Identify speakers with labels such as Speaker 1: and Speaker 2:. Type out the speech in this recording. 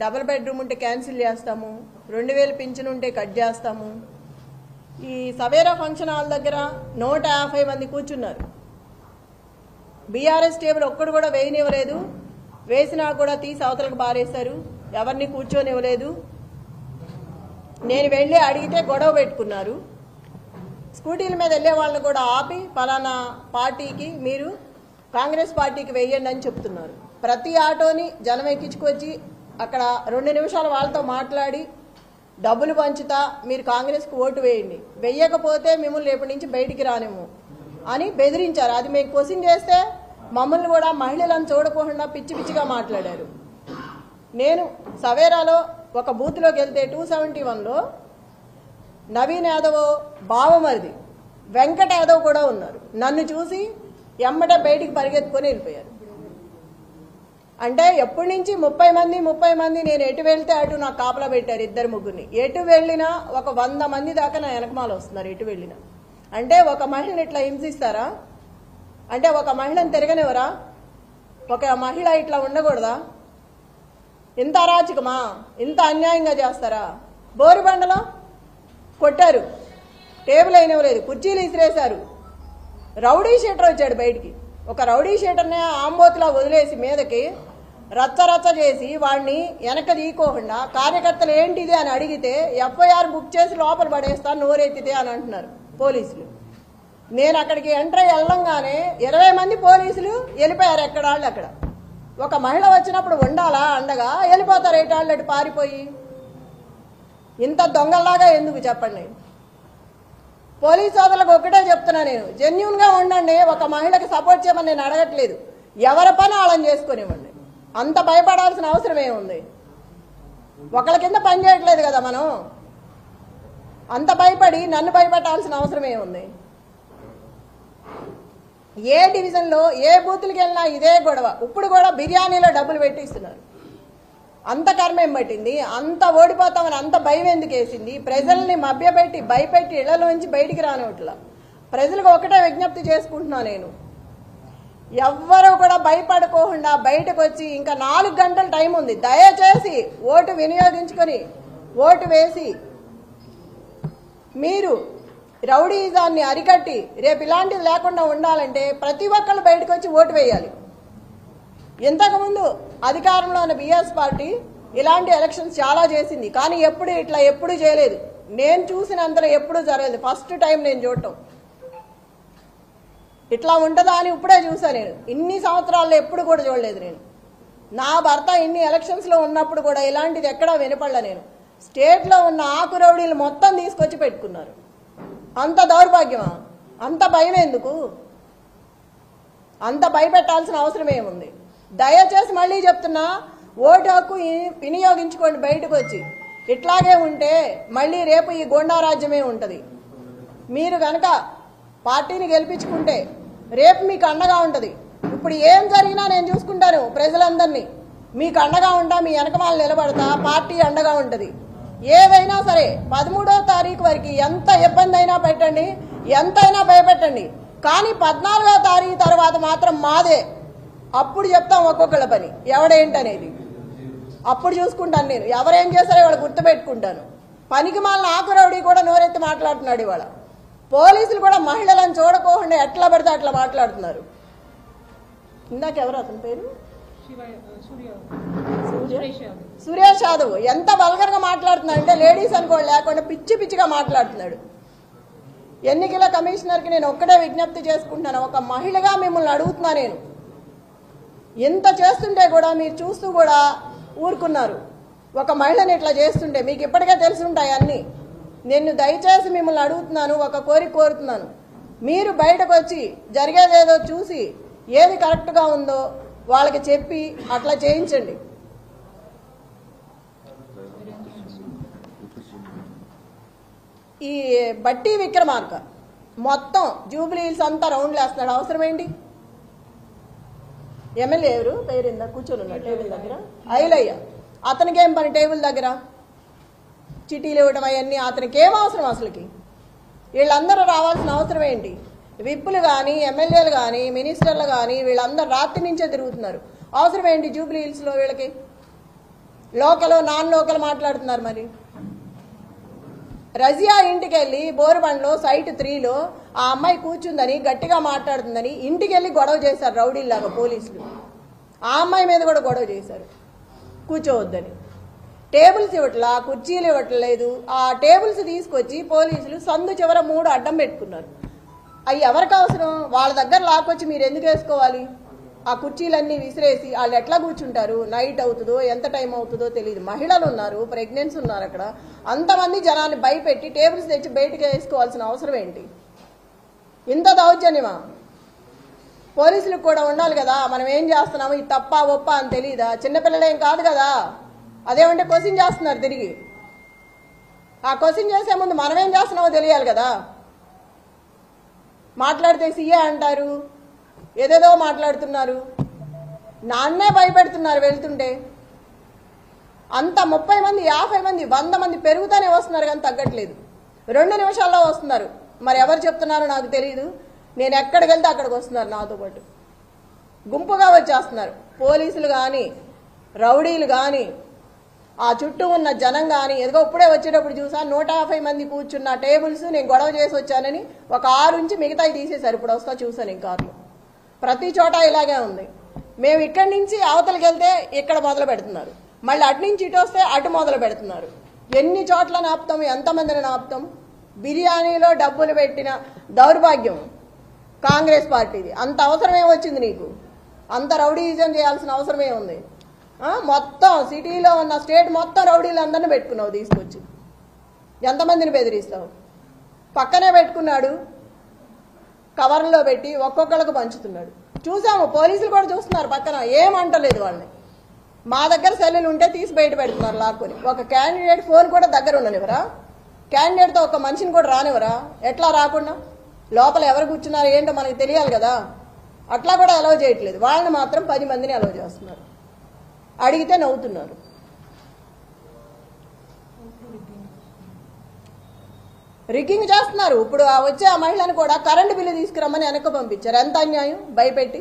Speaker 1: Double bedroom ఉంటే cancel చేస్తాము, 2000 pension ఉంటే కట్ చేస్తాము. ఈ సవేరా ఫంక్షన్ హాల్ దగ్గర 150 మంది కూర్చున్నారు. బీఆర్ఎస్ టేబుల్ ఒక్కడు కూడా వేయనివ్వలేదు, వేసినా కూడా తీసి అవతలకు బారేశారు, ఎవరిని కూర్చొనివ్వలేదు. నేను వెళ్ళి అడిగితే గొడవ పెట్టుకున్నారు. స్కూటీల మీద వెళ్ళే వాళ్ళని కూడా ఆపి పలానా పార్టీకి మీరు కాంగ్రెస్ పార్టీకి వేయండి అని చెప్తున్నారు. ప్రతి ఆటోని జనం ఎక్కించుకొచ్చి అక్కడ 2 నిమిషాలు వాళ్ళతో మాట్లాడి డబ్బులు పంచుతా మీరు కాంగ్రెస్కి ఓటు వేయండి, వెయ్యకపోతే మిమ్మల్ని రేపటి నుంచి బయటికి రానేమో అని బెదిరించారు. అది మేము క్వశ్చన్ చేస్తే మమ్మల్ని కూడా మహిళలను చూడకుండా పిచ్చి పిచ్చిగా మాట్లాడారు. నేను సవేరాలో ఒక బూత్లోకి వెళ్తే 271లో నవీన్ యాదవ్ బావమరిది వెంకట యాదవ్ కూడా ఉన్నారు. నన్ను చూసి ఎమ్మటే బయటికి పరిగెత్తుకొని వెళ్ళిపోయారు. అంటే ఎప్పటి నుంచి 30 మంది నేను ఎటు వెళ్తే అటు నాకు కాపలా పెట్టారు, 2-3. ఎటు వెళ్ళినా ఒక 100 మంది దాకా నా వెనకమాల వస్తున్నారు. ఎటు వెళ్ళినా అంటే ఒక మహిళని ఇట్లా హింసిస్తారా? అంటే ఒక మహిళను తిరగనివరా? ఒక మహిళ ఇట్లా ఉండకూడదా? ఇంత అరాచకమా? ఇంత అన్యాయంగా చేస్తారా? బోరిబండలో కొట్టారు, టేబుల్ అయినవలేదు, కుర్చీలు ఇసిరేశారు. రౌడీ షీటర్ వచ్చాడు బయటికి. ఒక రౌడీ షీటర్ని ఆంబోతులా వదిలేసి మీదకి రచ్చ చేసి వాడిని వెనక తీయకోకుండా కార్యకర్తలు ఏంటిది అని అడిగితే FIR బుక్ చేసి లోపల పడేస్తాను నోరెత్తితే అని అంటున్నారు పోలీసులు. నేను అక్కడికి ఎంటర్ వెళ్ళంగానే 20 మంది పోలీసులు వెళ్ళిపోయారు ఎక్కడాళ్ళు అక్కడ. ఒక మహిళ వచ్చినప్పుడు ఉండాలా అండగా? వెళ్ళిపోతారు ఏటాళ్ళు అటు పారిపోయి. ఇంత దొంగల్లాగా ఎందుకు చెప్పండి? పోలీసు సోదరులకు ఒకటే చెప్తున్నా, నేను జెన్యూన్గా ఉండండి. ఒక మహిళకి సపోర్ట్ చేయమని నేను అడగట్లేదు, ఎవరి పని వాళ్ళని చేసుకునివ్వండి. అంత భయపడాల్సిన అవసరం ఏముంది? ఒకళ్ళ కింద పని చేయట్లేదు కదా మనం, అంత భయపడి నన్ను భయపెట్టాల్సిన అవసరం ఏముంది? ఏ డివిజన్లో ఏ బూతులకి వెళ్ళినా ఇదే గొడవ. ఇప్పుడు కూడా బిర్యానీలో డబ్బులు పెట్టిస్తున్నారు. అంత కర్మేం పట్టింది? అంత ఓడిపోతామని అంత భయం ఎందుకు వేసింది? ప్రజల్ని మభ్యపెట్టి భయపెట్టి ఇళ్లలోంచి బయటికి రానివట్లా. ప్రజలకు ఒకటే విజ్ఞప్తి చేసుకుంటున్నా, నేను ఎవ్వరూ కూడా భయపడుకోకుండా బయటకు వచ్చి ఇంకా 4 గంటల టైం ఉంది, దయచేసి ఓటు వినియోగించుకొని ఓటు వేసి మీరు రౌడీజాన్ని అరికట్టి రేపు ఇలాంటిది లేకుండా ఉండాలంటే ప్రతి ఒక్కళ్ళు బయటకు వచ్చి ఓటు వేయాలి. ఇంతకుముందు అధికారంలో ఉన్న బీఆర్ఎస్ పార్టీ ఇలాంటి ఎలక్షన్స్ చాలా చేసింది, కానీ ఎప్పుడు చేయలేదు. నేను చూసినంతలో ఎప్పుడూ జరగలేదు. ఫస్ట్ టైం నేను చూడటం. ఇట్లా ఉంటుందా అని ఇప్పుడే చూసాను. నేను ఇన్ని సంవత్సరాల్లో ఎప్పుడు కూడా చూడలేదు. నేను నా భర్త ఇన్ని ఎలక్షన్స్లో ఉన్నప్పుడు కూడా ఇలాంటిది ఎక్కడా వినపడలే. నేను స్టేట్లో ఉన్న ఆకు రౌడీలు మొత్తం తీసుకొచ్చి పెట్టుకున్నారు. అంత దౌర్భాగ్యమా? అంత భయం ఎందుకు? అంత భయపెట్టాల్సిన అవసరం ఏముంది? దయచేసి మళ్ళీ చెప్తున్నా, ఓటు హక్కు వినియోగించుకోండి బయటకు వచ్చి. ఇట్లాగే ఉంటే మళ్ళీ రేపు ఈ గోండా రాజ్యమే ఉంటుంది. మీరు కనుక పార్టీని గెలిపించుకుంటే రేపు మీకు అండగా ఉంటుంది. ఇప్పుడు ఏం జరిగినా నేను చూసుకుంటాను ప్రజలందరినీ. మీకు అండగా ఉంటా, మీ వెనకమాల నిలబడతా, పార్టీ అండగా ఉంటుంది. ఏదైనా సరే 13వ తారీఖు వరకు ఎంత ఇబ్బంది అయినా పెట్టండి, ఎంతైనా భయపెట్టండి, కానీ 14వ తారీఖు తర్వాత మాత్రం మాదే. అప్పుడు చెప్తాం ఒక్కొక్కళ్ళ పని ఎవడేంటనేది. అప్పుడు చూసుకుంటాను నేను. ఎవరేం చేస్తారో ఇవాళ గుర్తుపెట్టుకుంటాను. పనికి మాలిన ఆకు రౌడీ కూడా నోరెత్తి మాట్లాడుతున్నాడు ఇవాళ. పోలీసులు కూడా మహిళలను చూడకోకుండా ఎట్లా పడితే అట్లా మాట్లాడుతున్నారు. ఇందాక ఎవరు అతని పేరు? సురేష్ యాదవ్ ఎంత వల్గర్గా మాట్లాడుతున్నాడు అంటే లేడీస్ అనుకోండి లేకుండా పిచ్చిగా మాట్లాడుతున్నాడు. ఎన్నికల కమిషనర్కి నేను ఒక్కడే విజ్ఞప్తి చేసుకుంటున్నాను, ఒక మహిళగా మిమ్మల్ని అడుగుతున్నా. నేను ఎంత చేస్తుంటే కూడా మీరు చూస్తూ కూడా ఊరుకున్నారు. ఒక మహిళని ఇట్లా చేస్తుంటే మీకు ఇప్పటికే తెలుసుంటాయి అన్నీ. నేను దయచేసి మిమ్మల్ని అడుగుతున్నాను, ఒక కోరుతున్నాను, మీరు బయటకు వచ్చి జరిగేదేదో చూసి ఏది కరెక్ట్గా ఉందో వాళ్ళకి చెప్పి అట్లా చేయించండి. ఈ బట్టి విక్రమార్క మొత్తం జూబ్లీ హిల్స్ అంతా రౌండ్లు వేస్తున్నాడు. అవసరం ఏంటి? ఎమ్మెల్యే ఎవరు పేరిందా కూర్చొని ఉన్నాడు టేబుల్ దగ్గర? ఐలయ్య. అతనికేం పని టేబుల్ దగ్గర? చిటీలు ఇవ్వడం అవన్నీ అతనికి ఏం అవసరం? అసలుకి వీళ్ళందరూ రావాల్సిన అవసరం ఏంటి? విప్పులు కానీ ఎమ్మెల్యేలు కానీ మినిస్టర్లు కానీ వీళ్ళందరూ రాత్రి నుంచే తిరుగుతున్నారు. అవసరం ఏంటి జూబ్లీ హిల్స్లో వీళ్ళకి? లోకల్ నాన్ లోకల్ మాట్లాడుతున్నారు. మరి రజియా ఇంటికి వెళ్ళి బోరుబండ్లో సైట్ 3లో ఆ అమ్మాయి కూర్చుందని గట్టిగా మాట్లాడుతుందని ఇంటికి వెళ్ళి గొడవ చేశారు రౌడీల్లాగా పోలీసులు. ఆ అమ్మాయి మీద కూడా గొడవ చేశారు కూర్చోవద్దని. టేబుల్స్ ఇవ్వట్లా, కుర్చీలు ఇవ్వట్లేదు. ఆ టేబుల్స్ తీసుకొచ్చి పోలీసులు సందు చివర 3 అడ్డం పెట్టుకున్నారు. అవి ఎవరికి అవసరం? వాళ్ళ దగ్గర లాక్కొచ్చి మీరు ఎందుకు వేసుకోవాలి? ఆ కుర్చీలన్నీ విసిరేసి వాళ్ళు ఎట్లా కూర్చుంటారు? నైట్ అవుతుందో ఎంత టైం అవుతుందో తెలియదు. మహిళలు ఉన్నారు, ప్రెగ్నెన్సీ ఉన్నారు. అక్కడ అంతమంది జనాన్ని భయపెట్టి టేబుల్స్ తెచ్చి బయటకు వేసుకోవాల్సిన అవసరం ఏంటి? ఇంత దౌర్జన్యమా? పోలీసులకు కూడా ఉండాలి కదా, మనం ఏం చేస్తున్నాము, ఇది తప్ప ఒప్ప అని తెలియదా? చిన్నపిల్లలేం కాదు కదా. అదేమంటే క్వశ్చన్ చేస్తున్నారు తిరిగి. ఆ క్వశ్చన్ చేసే ముందు మనం ఏం చేస్తున్నామో తెలియాలి కదా. మాట్లాడితే సీఏ అంటారు, ఏదేదో మాట్లాడుతున్నారు. నాన్నే భయపెడుతున్నారు వెళ్తుంటే. అంత 30 మంది 50 మంది 100 మంది పెరుగుతానే వస్తున్నారు కానీ తగ్గట్లేదు. 2 నిమిషాల్లో వస్తున్నారు. మరి ఎవరు చెప్తున్నారో నాకు తెలియదు. నేను ఎక్కడికి వెళ్తే అక్కడికి వస్తున్నారు నాతో పాటు. గుంపుగా వచ్చేస్తున్నారు. పోలీసులు కానీ రౌడీలు కానీ ఆ చుట్టూ ఉన్న జనం కానీ. ఎదుగో ఇప్పుడే వచ్చేటప్పుడు చూసా 150 మంది కూర్చున్న టేబుల్స్ నేను గొడవ చేసి వచ్చానని ఒక 6 నుంచి మిగతాయి తీసేశారు. ఇప్పుడు వస్తా చూసాను ఈ కార్లు. ప్రతి చోట ఇలాగే ఉంది. మేము ఇక్కడి నుంచి అవతలకి వెళ్తే ఇక్కడ మొదలు పెడుతున్నారు, మళ్ళీ అటు నుంచి ఇటు వస్తే అటు మొదలు పెడుతున్నారు. ఎన్ని చోట్ల నాపుతాం, ఎంతమందిని నాపుతాం? బిర్యానీలో డబ్బులు పెట్టిన దౌర్భాగ్యం కాంగ్రెస్ పార్టీది. అంత అవసరమే వచ్చింది నీకు? అంత రౌడీయిజం చేయాల్సిన అవసరమే ఉంది? మొత్తం సిటీలో ఉన్న స్టేట్ మొత్తం రౌడీలు అందరినీ పెట్టుకున్నావు తీసుకొచ్చి. ఎంతమందిని బెదిరిస్తావు? పక్కనే పెట్టుకున్నాడు, కవర్లో పెట్టి ఒక్కొక్కళ్ళకు పంచుతున్నాడు. చూసాము, పోలీసులు కూడా చూస్తున్నారు పక్కన, ఏమంటలేదు వాళ్ళని. మా దగ్గర సెల్లులు ఉంటే తీసి బయట పెడుతున్నారు లాక్కొని. ఒక క్యాండిడేట్ ఫోన్ కూడా దగ్గర ఉండనివరా? క్యాండిడేట్తో ఒక మనిషిని కూడా రానివరా? ఎట్లా రాకుండా? లోపల ఎవరు కూర్చున్నారు ఏంటో మనకు తెలియాలి కదా. అట్లా కూడా అలౌ చేయట్లేదు. వాళ్ళని మాత్రం 10 మందిని అలౌ చేస్తున్నారు. అడిగితే నవ్వుతున్నారు. రిగ్గింగ్ చేస్తున్నారు. ఇప్పుడు వచ్చే ఆ మహిళను కూడా కరెంటు బిల్లు తీసుకురమ్మని వెనక్కి పంపించారు. ఎంత అన్యాయం! భయపెట్టి